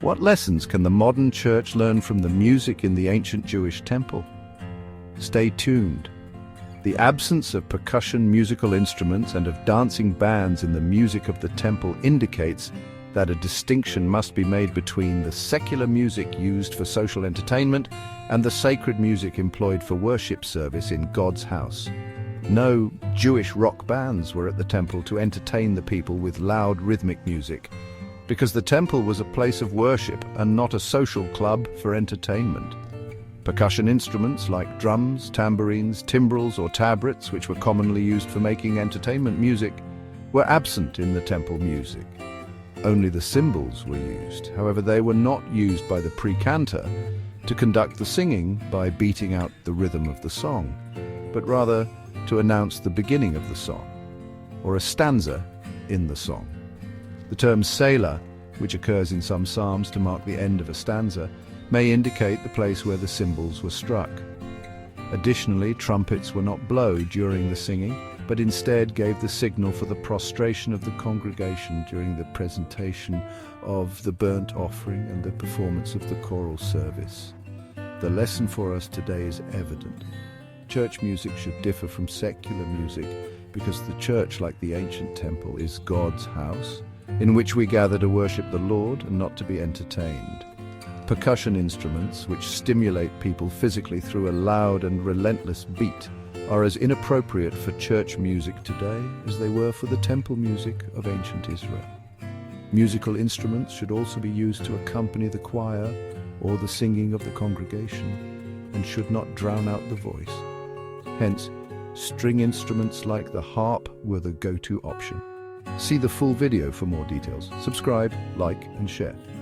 What lessons can the modern church learn from the music in the ancient Jewish temple? Stay tuned. The absence of percussion musical instruments and of dancing bands in the music of the temple indicates that a distinction must be made between the secular music used for social entertainment and the sacred music employed for worship service in God's house. No Jewish rock bands were at the temple to entertain the people with loud rhythmic music, because the temple was a place of worship and not a social club for entertainment. Percussion instruments like drums, tambourines, timbrels or tabrets, which were commonly used for making entertainment music, were absent in the temple music. Only the cymbals were used. However, they were not used by the precantor to conduct the singing by beating out the rhythm of the song, but rather to announce the beginning of the song, or a stanza in the song. The term Selah, which occurs in some psalms to mark the end of a stanza, may indicate the place where the cymbals were struck. Additionally, trumpets were not blown during the singing, but instead gave the signal for the prostration of the congregation during the presentation of the burnt offering and the performance of the choral service. The lesson for us today is evident. Church music should differ from secular music because the church, like the ancient temple, is God's house, in which we gather to worship the Lord and not to be entertained. Percussion instruments, which stimulate people physically through a loud and relentless beat, are as inappropriate for church music today as they were for the temple music of ancient Israel. Musical instruments should also be used to accompany the choir or the singing of the congregation and should not drown out the voice. Hence, string instruments like the harp were the go-to option. See the full video for more details. Subscribe, like, and share.